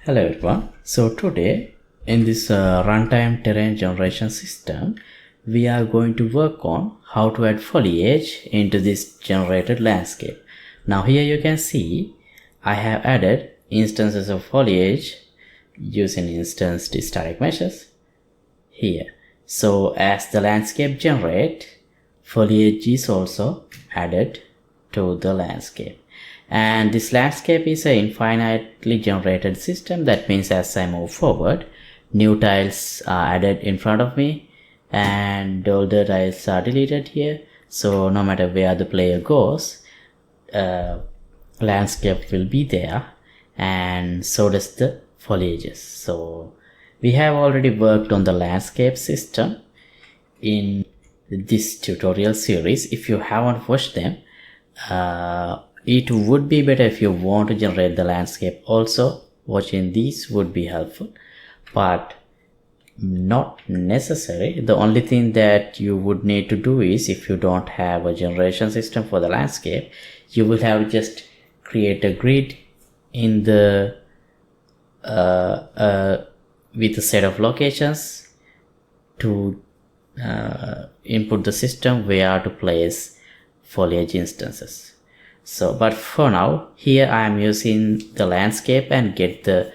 Hello everyone. So today in this runtime terrain generation system, we are going to work on how to add foliage into this generated landscape. Now here you can see I have added instances of foliage using instanced static meshes here. So as the landscape generate, foliage is also added to the landscape. And this landscape is an infinitely generated system. That means as I move forward, new tiles are added in front of me and older tiles are deleted here. So no matter where the player goes, landscape will be there, and so does the foliages. So we have already worked on the landscape system in this tutorial series. If you haven't watched them, it would be better if you want to generate the landscape also. Watching these would be helpful, but not necessary. The only thing that you would need to do is, if you don't have a generation system for the landscape, you will have to just create a grid in the with a set of locations to input the system where to place foliage instances. So, but for now, here I am using the landscape and get the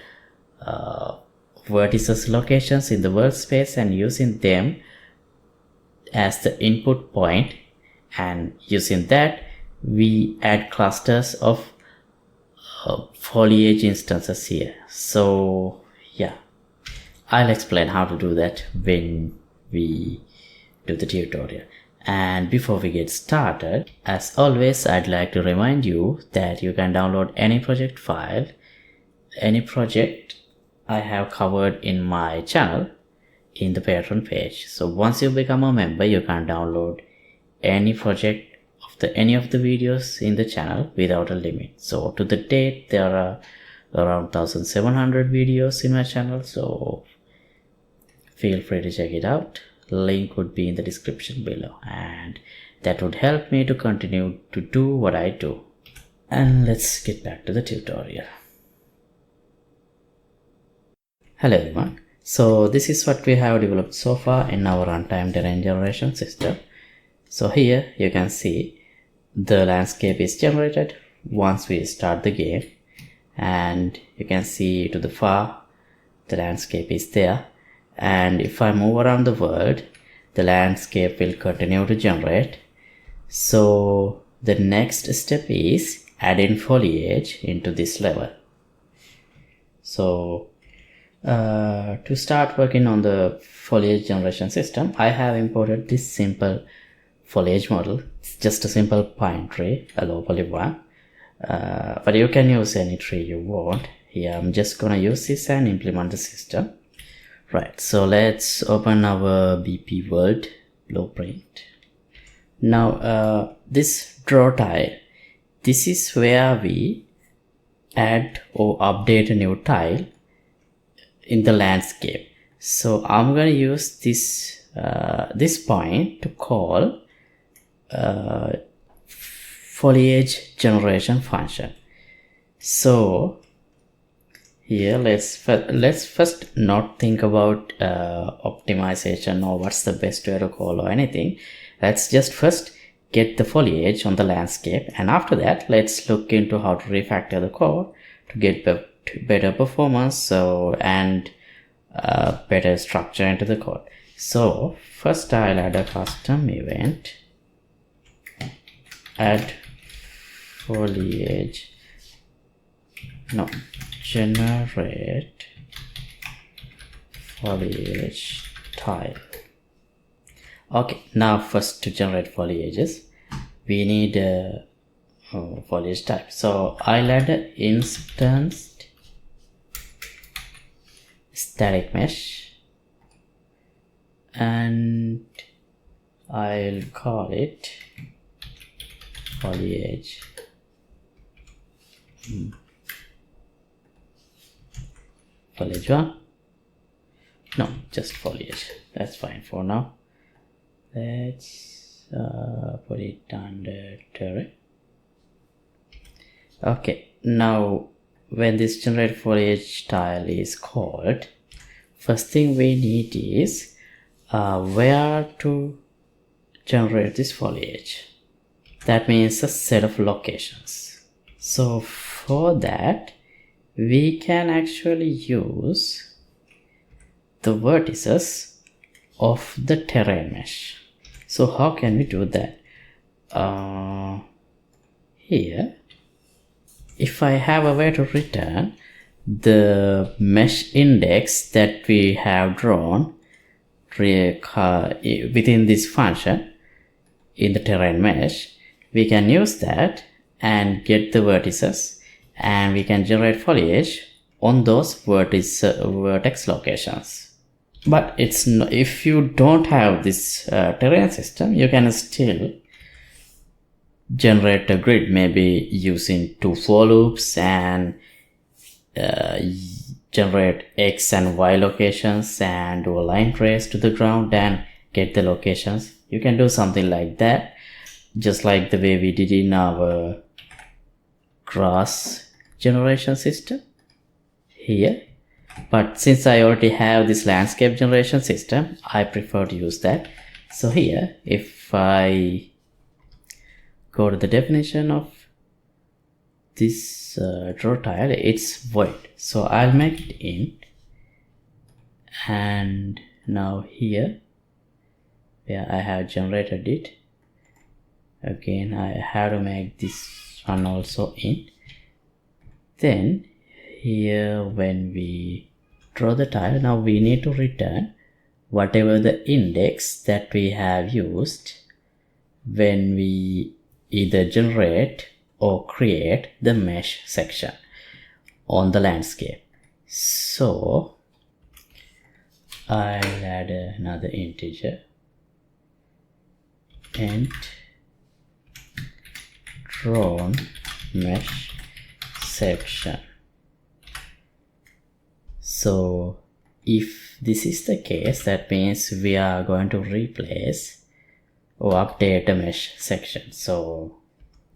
vertices locations in the workspace and using them as the input point, and using that we add clusters of foliage instances here. So yeah, I'll explain how to do that when we do the tutorial. And before we get started, as always, I'd like to remind you that you can download any project file, any project I have covered in my channel in the Patreon page. So once you become a member, you can download any project of any of the videos in the channel without a limit. So to the date, there are around 1700 videos in my channel, so feel free to check it out. Link would be in the description below, and that would help me to continue to do what I do. And let's get back to the tutorial. Hello everyone. So this is what we have developed so far in our runtime terrain generation system. So here you can see the landscape is generated once we start the game, and you can see to the far the landscape is there. And if I move around the world, the landscape will continue to generate. So the next step is adding foliage into this level. So to start working on the foliage generation system, I have imported this simple foliage model. It's just a simple pine tree, a low poly one, but you can use any tree you want. Here I'm just gonna use this and implement the system. Right, so let's open our BP world blueprint. Now this draw tile, this is where we add or update a new tile in the landscape. So I'm going to use this this point to call foliage generation function. So here let's first not think about optimization or what's the best way to call or anything. Let's just first get the foliage on the landscape, and after that let's look into how to refactor the code to get better performance and better structure into the code. So first I'll add a custom event, add foliage, no, generate foliage tile. Okay, now first to generate foliages we need a foliage type. So I'll add an instanced static mesh and I'll call it foliage. Foliage one? No, just foliage. That's fine for now. Let's put it under terrain. Okay, now when this generate foliage tile is called, first thing we need is where to generate this foliage. That means a set of locations. So for that, we can actually use the vertices of the terrain mesh. So how can we do that? Here, if I have a way to return the mesh index that we have drawn within this function in the terrain mesh, we can use that and get the vertices, and we can generate foliage on those vertex locations. But it's no, if you don't have this terrain system, you can still generate a grid, maybe using 2 for loops, and generate X and Y locations and do a line trace to the ground and get the locations. You can do something like that, just like the way we did in our grass generation system here. But since I already have this landscape generation system, I prefer to use that. So here, if I go to the definition of this draw tile, it's void, so I'll make it int. And now here, where I have generated it, again I have to make this one also int. Then here, when we draw the tile, now we need to return whatever the index that we have used when we either generate or create the mesh section on the landscape. So I'll add another integer, int drawn mesh section. So if this is the case, that means we are going to replace or update a mesh section. So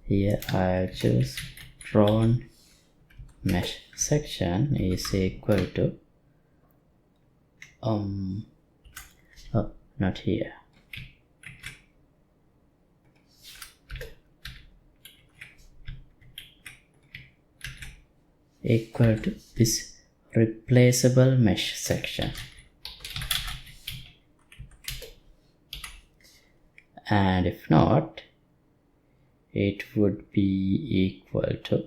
here I'll choose drawn mesh section is equal to not here, equal to this replaceable mesh section, and if not, it would be equal to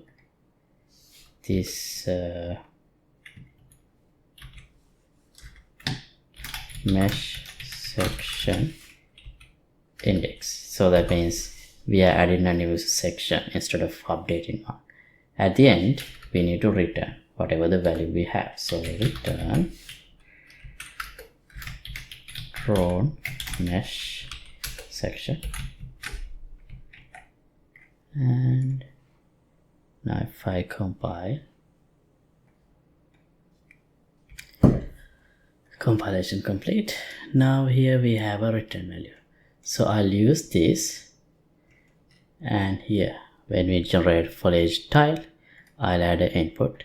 this mesh section index. So that means we are adding a new section instead of updating one. At the end, we need to return whatever the value we have. So return drawn mesh section. And now if I compile, compilation complete. Now here we have a return value. So I'll use this, and here when we generate foliage tile, I'll add an input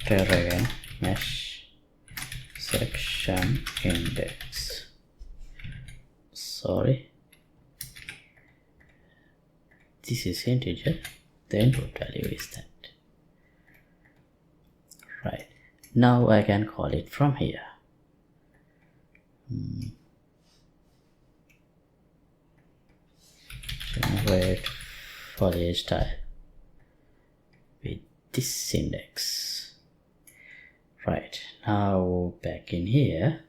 terrain mesh section index. Sorry, this is integer, the input value is that. Right, now I can call it from here. Generate foliage tile with this index. Right, now back in here,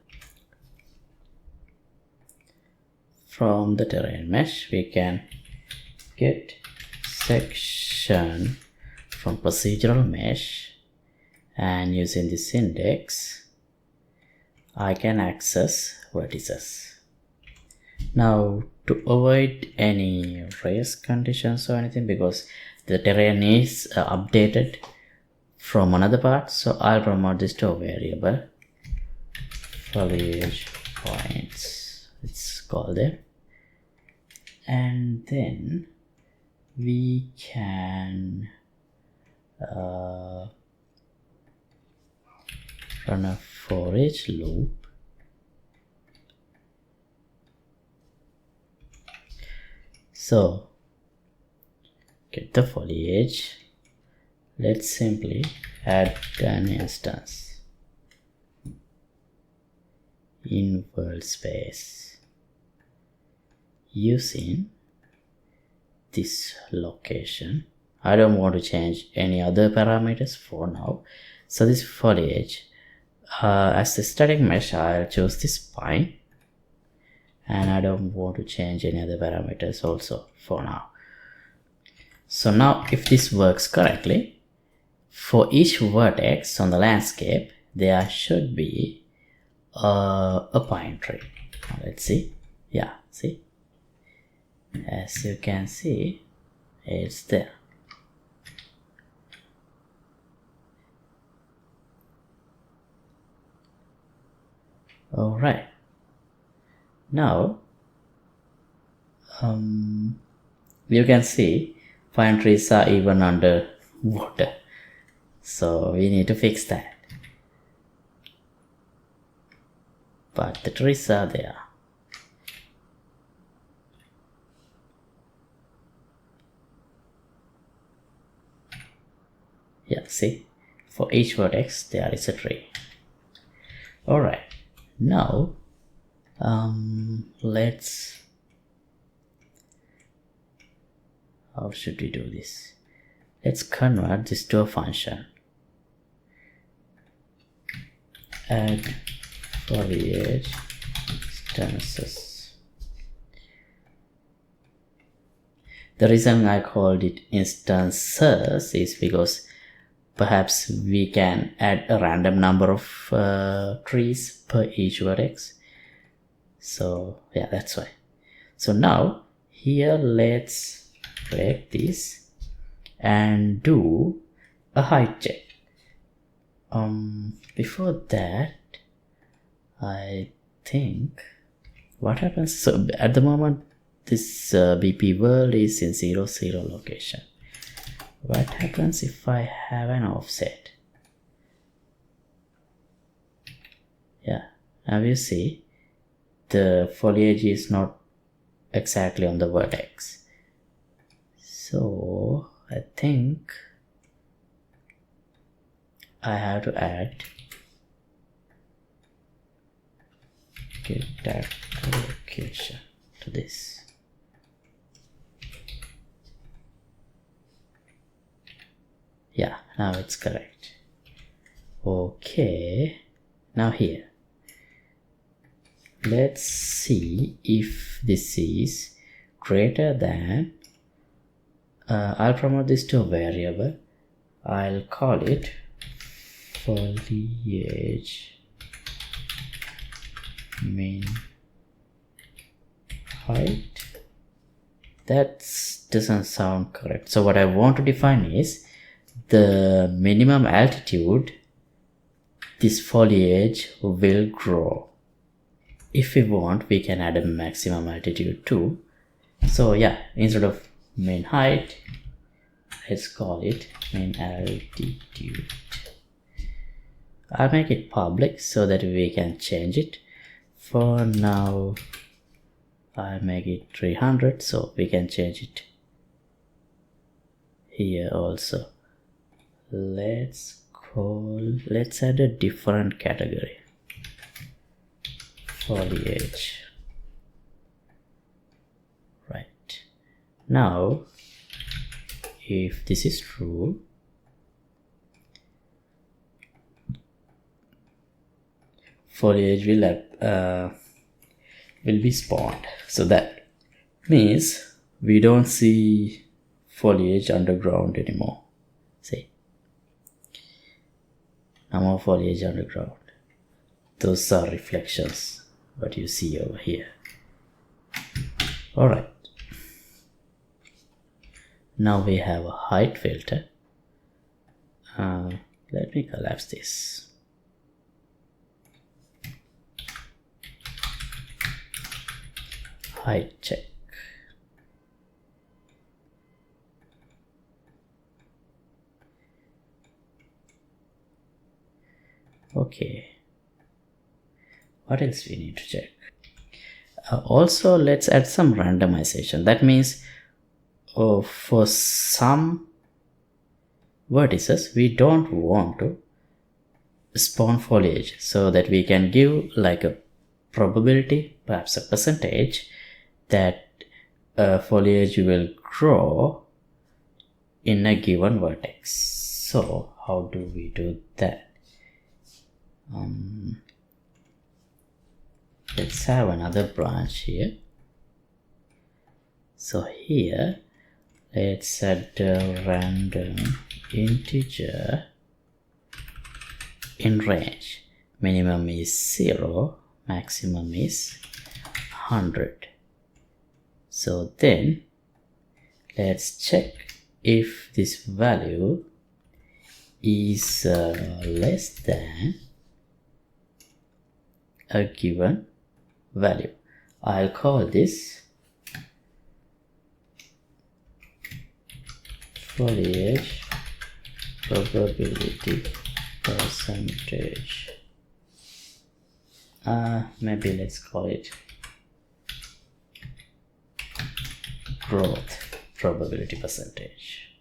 from the terrain mesh we can get section from procedural mesh, and using this index I can access vertices. Now to avoid any race conditions or anything, because the terrain is updated from another part, so I'll promote this to a variable foliage points, it's called there. And then we can run a for each loop. So get the foliage. Let's simply add an instance in world space using this location. I don't want to change any other parameters for now. So this foliage, as the static mesh, I'll choose this spine, and I don't want to change any other parameters also for now. So now if this works correctly, for each vertex on the landscape there should be a pine tree. Let's see. Yeah, see, as you can see, it's there. All right, now you can see pine trees are even under water, so we need to fix that, but the trees are there. Yeah, see, for each vertex there is a tree. All right, now let's, how should we do this? Let's convert this to a function. Add foliage instances. The reason I called it instances is because perhaps we can add a random number of trees per each vertex. So yeah, that's why. So now here let's break this and do a height check. Before that, I think what happens, so at the moment this BP world is in 0, 0 location. What happens if I have an offset? Yeah, now you see the foliage is not exactly on the vertex. So I think I have to add get that location to this. Yeah, now it's correct. Okay, now here let's see if this is greater than I'll promote this to a variable. I'll call it foliage min height. That doesn't sound correct. So what I want to define is the minimum altitude this foliage will grow. If we want, we can add a maximum altitude too. So yeah, instead of min height, let's call it min altitude. I'll make it public so that we can change it. For now, I'll make it 300 so we can change it here also. Let's add a different category. Foliage. Right. Now, if this is true, foliage will be spawned. So that means we don't see foliage underground anymore. See, no more foliage underground. Those are reflections, what you see over here. All right. Now we have a height filter. Let me collapse this. Height check. Okay, what else we need to check? Also, let's add some randomization. That means for some vertices we don't want to spawn foliage, so that we can give like a probability, perhaps a percentage, that foliage will grow in a given vertex. So how do we do that? Let's have another branch here. So here let's add a random integer in range. Minimum is 0, maximum is 100. So then let's check if this value is less than a given value. I'll call this foliage probability percentage. Maybe let's call it growth probability percentage.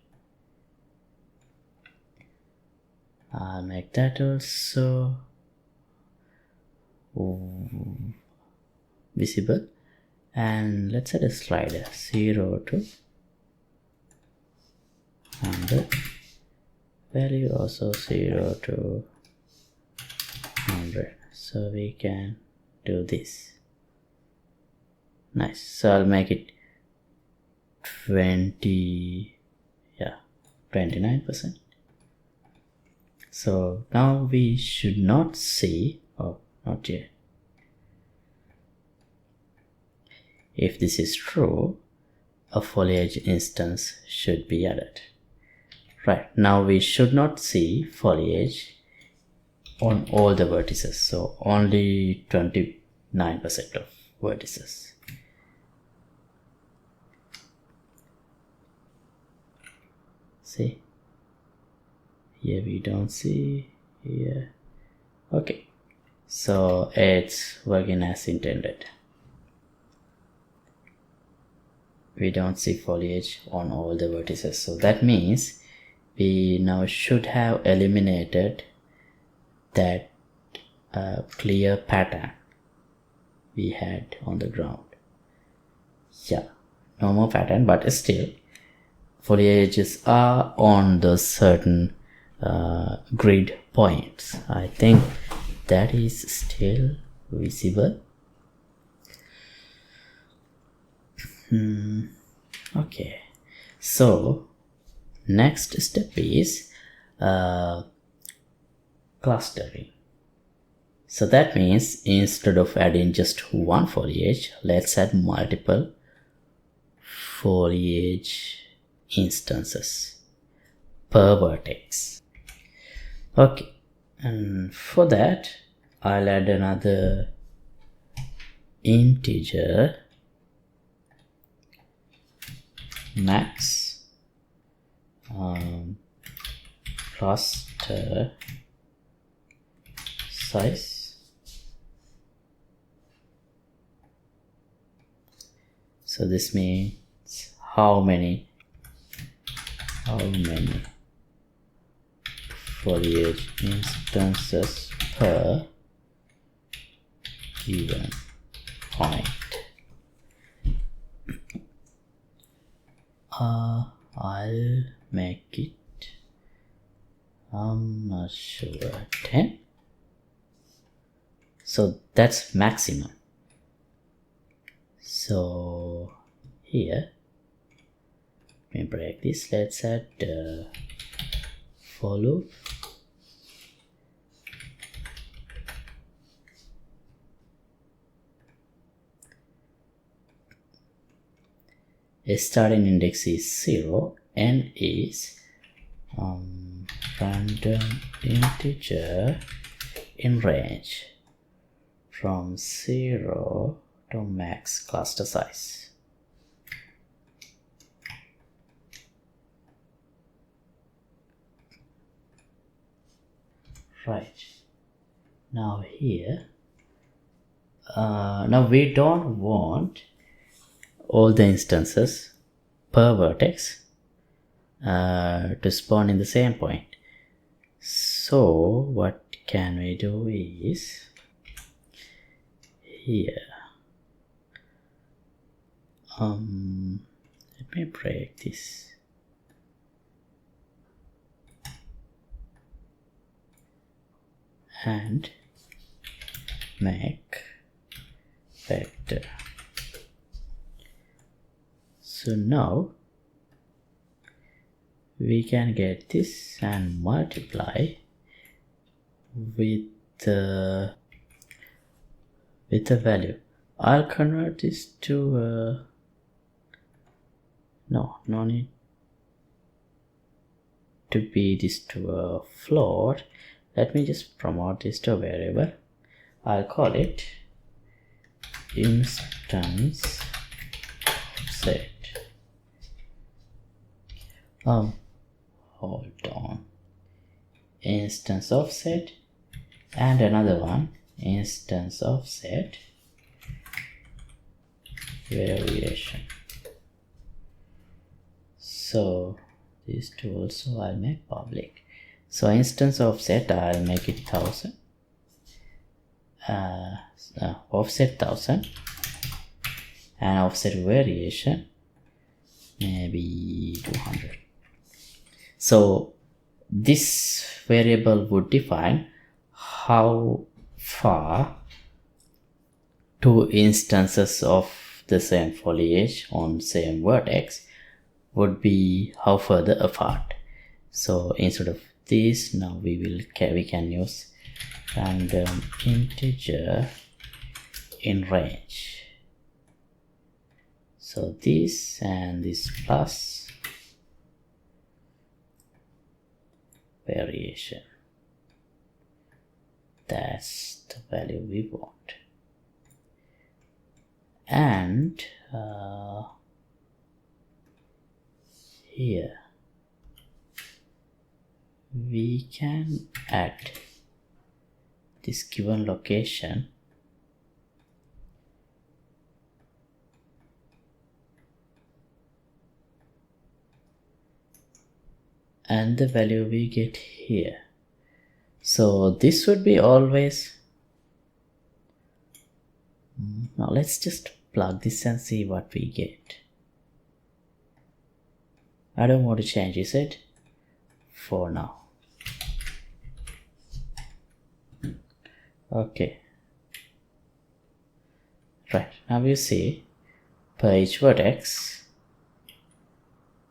I'll make that also visible, and let's add a slider 0 to 100, value also 0 to 100. So we can do this. Nice. So I'll make it 29%. So now we should not see, oh, not yet. If this is true, a foliage instance should be added. Right, now we should not see foliage on all the vertices, so only 29% of vertices. See, here we don't see, here. Okay, so it's working as intended. We don't see foliage on all the vertices, so that means we now should have eliminated that clear pattern we had on the ground. Yeah, no more pattern, but still foliages are on the certain grid points. I think that is still visible. Okay, so next step is clustering. So that means instead of adding just one foliage, let's add multiple foliage instances per vertex. Okay, and for that I'll add another integer max cluster size. So this means how many foliage instances per given point. I'll make it, I'm not sure, 10. So that's maximum. So here, let me break this. Let's add for loop. A starting index is 0, n is random integer in range from 0 to max cluster size. Right, Now here, now we don't want all the instances per vertex to spawn in the same point. So what can we do is here, let me break this. And make vector. So now we can get this and multiply with the value. I'll convert this to no need to be this to a float. Let me just promote this to a variable. I'll call it instance set. Hold on, instance offset, and another one, instance offset variation. So these two also I'll make public. So instance offset, I'll make it 1000, offset 1000, and offset variation maybe 200. So this variable would define how far two instances of the same foliage on same vertex would be, how further apart. So instead of this, now we can use random integer in range. So this and this plus variation. That's the value we want. And here we can add this given location and the value we get here. So this would be always, now let's just plug this and see what we get. I don't want to change, is it? For now. Okay. Right, now you see per each vertex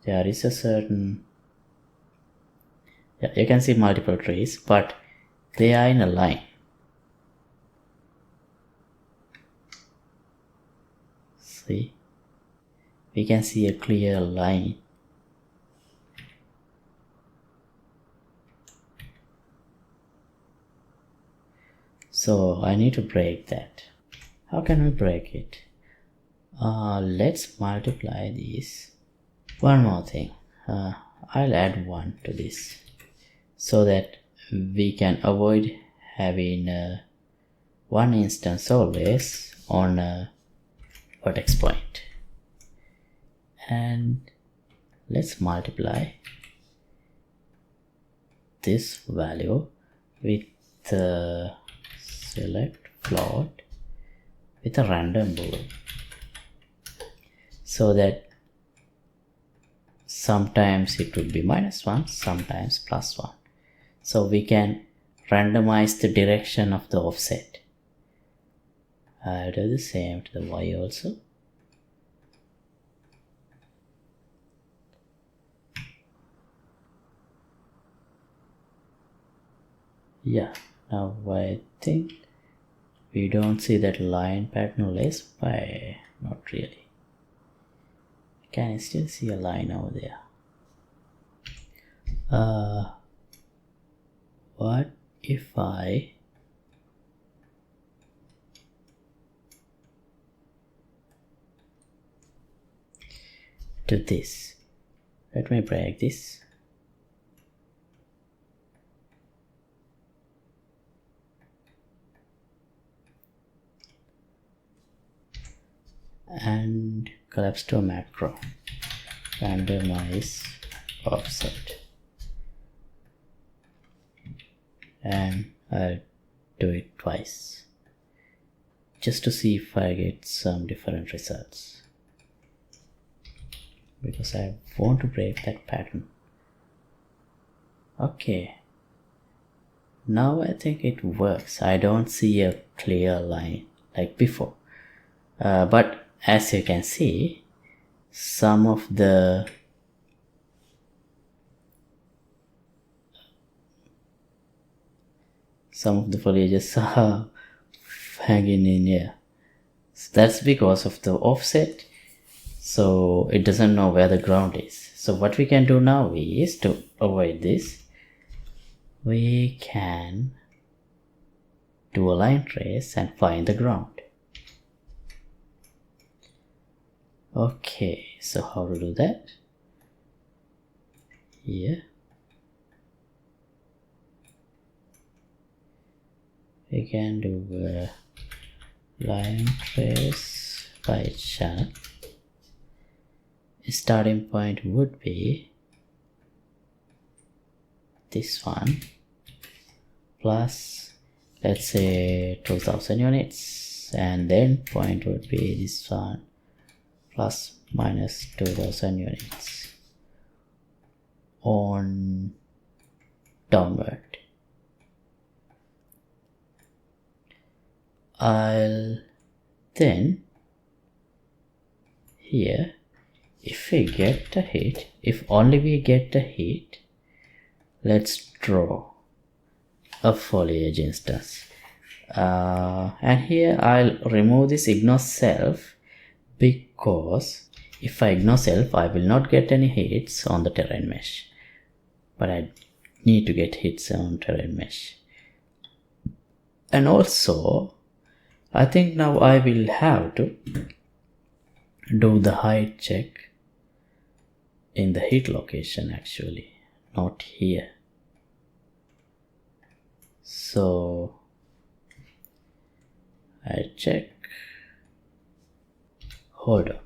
there is a certain, you can see multiple trees, but they are in a line. See, we can see a clear line. So I need to break that. How can we break it? Let's multiply these. One more thing, I'll add 1 to this so that we can avoid having one instance always on a vertex point. And let's multiply this value with the select float with a random boolean, so that sometimes it would be -1, sometimes +1. So we can randomize the direction of the offset. I'll do the same to the y also. Yeah, now I think we don't see that line pattern less by, not really. Can I still see a line over there? What if I do this? Let me break this. and collapse to a macro, randomize offset, and I'll do it twice just to see if I get some different results, because I want to break that pattern. Okay, now I think it works. I don't see a clear line like before, but as you can see, some of the foliages are hanging in here. So that's because of the offset, so it doesn't know where the ground is. So what we can do now is, to avoid this, we can do a line trace and find the ground. Okay, so how to do that? Here we can do a line trace by channel. Starting point would be this one plus, let's say, 2000 units, and then point would be this one plus minus 2000 units on downward. I'll then here, if we get a hit, if only we get a hit, let's draw a foliage instance, and here I'll remove this ignore self, because if I ignore self, I will not get any hits on the terrain mesh, but I need to get hits on terrain mesh. And also I think now I will have to do the height check in the hit location, actually, not here. So I check, hold on,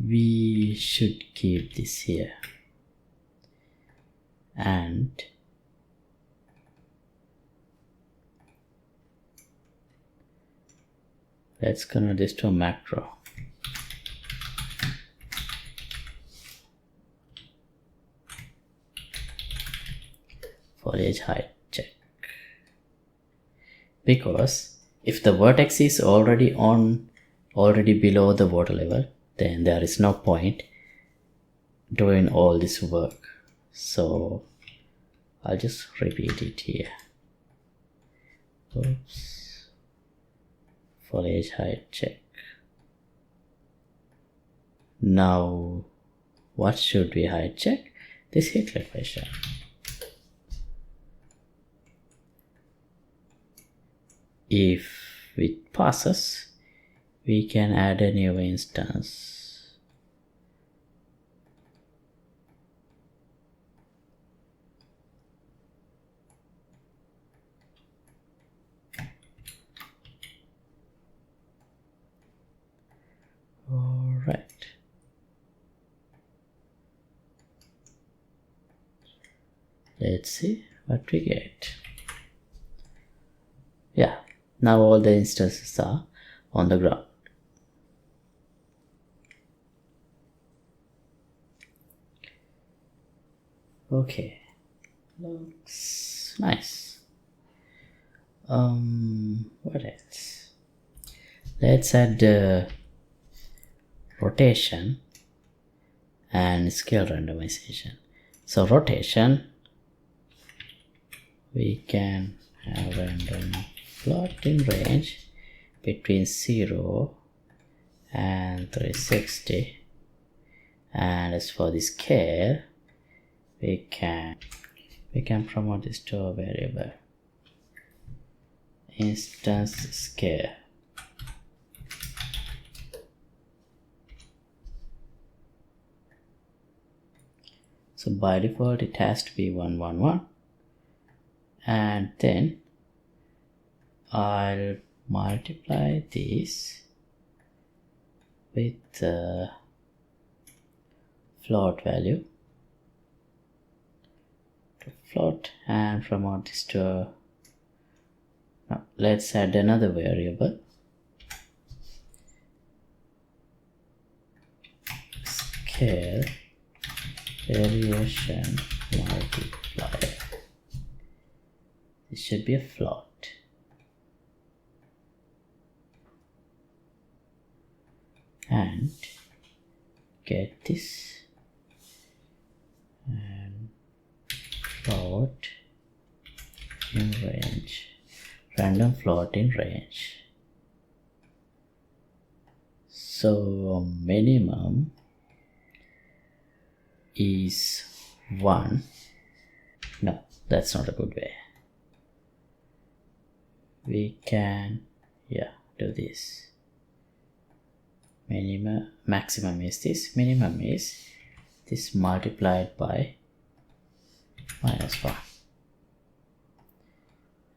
we should keep this here, and let's convert this to a macro. Foliage height check, because if the vertex is already below the water level, then there is no point doing all this work. So I'll just repeat it here. Oops. Foliage height check. Now what should we height check? This hit location. If it passes, we can add a new instance. All right. Let's see what we get. Yeah, now all the instances are on the ground. Okay, looks nice. What else? Let's add rotation and scale randomization. So rotation, we can have random plotting range between 0 and 360, and as for the scale, we can promote this to a variable instance scale. So by default it has to be 111, and then I'll multiply this with the float value to float and promote this to now let's add another variable, scale variation multiplier. This should be a float. And get this and float in range, random float in range. So minimum is 1. No, that's not a good way. We can do this. Maximum is this, minimum is this multiplied by -1,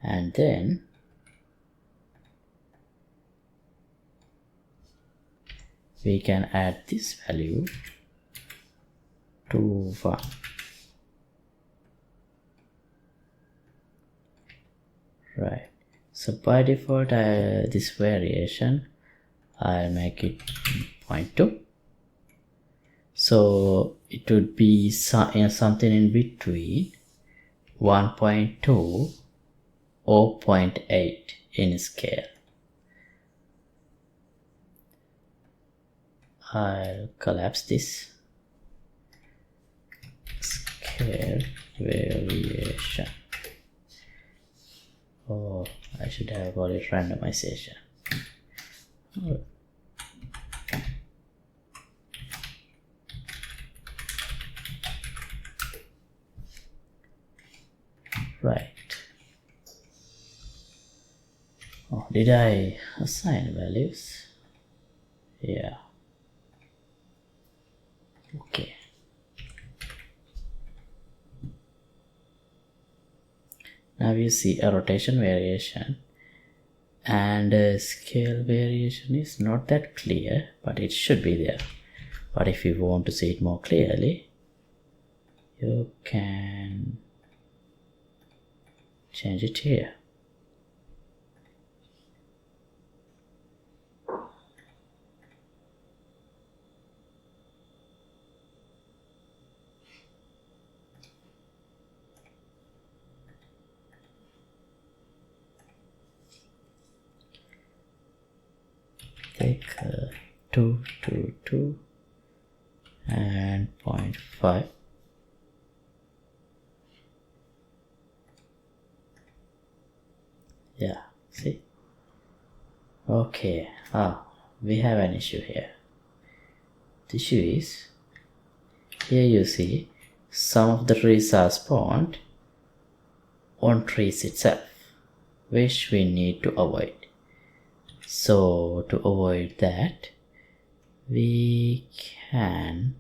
and then we can add this value to 1. Right, so by default this variation I'll make it 0.2, so it would be something in between 1.2 or 0.8 in scale. I'll collapse this, scale variation. Oh, I should have called it randomization. Right. Oh, did I assign values? Yeah. Okay. Now you see a rotation variation, and scale variation is not that clear, but it should be there. But if you want to see it more clearly, you can change it here. Take 2, 2, 2 and 0.5. Yeah, see? Okay, we have an issue here. The issue is, here you see some of the trees are spawned on trees itself, which we need to avoid. So to avoid that, we can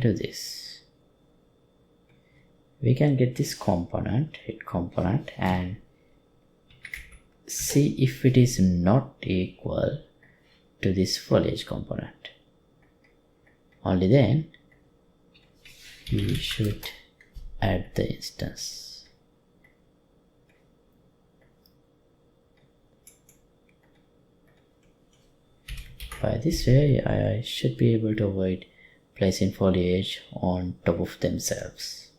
do this. We can get this component, hit component, and see if it is not equal to this foliage component. Only then we should add the instance. By this way, I should be able to avoid placing foliage on top of themselves.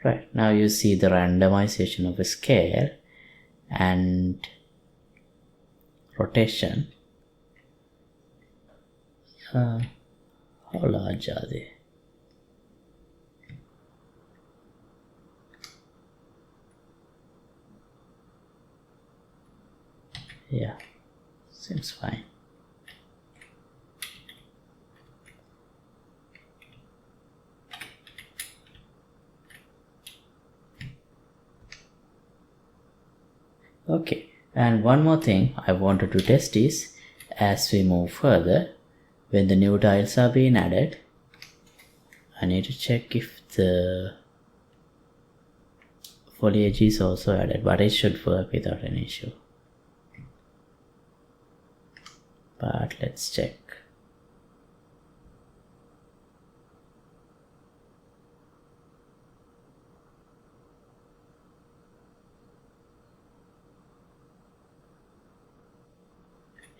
Right, now you see the randomization of a scale and rotation. How large are they? Yeah, seems fine. Okay, and one more thing I wanted to test is, as we move further, when the new tiles are being added, I need to check if the foliage is also added, but it should work without an issue. But let's check.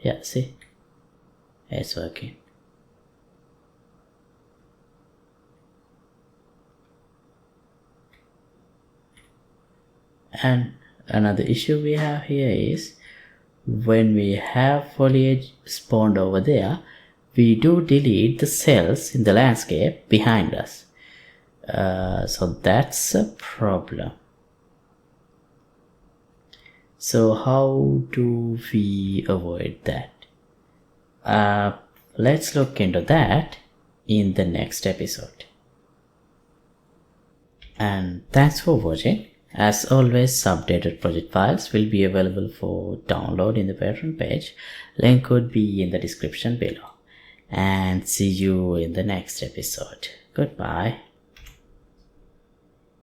Yeah, see, it's working. And another issue we have here is when we have foliage spawned over there, we do delete the cells in the landscape behind us. So that's a problem. So how do we avoid that? Let's look into that in the next episode. And thanks for watching. As always, updated project files will be available for download in the Patreon page. Link could be in the description below. And see you in the next episode. Goodbye.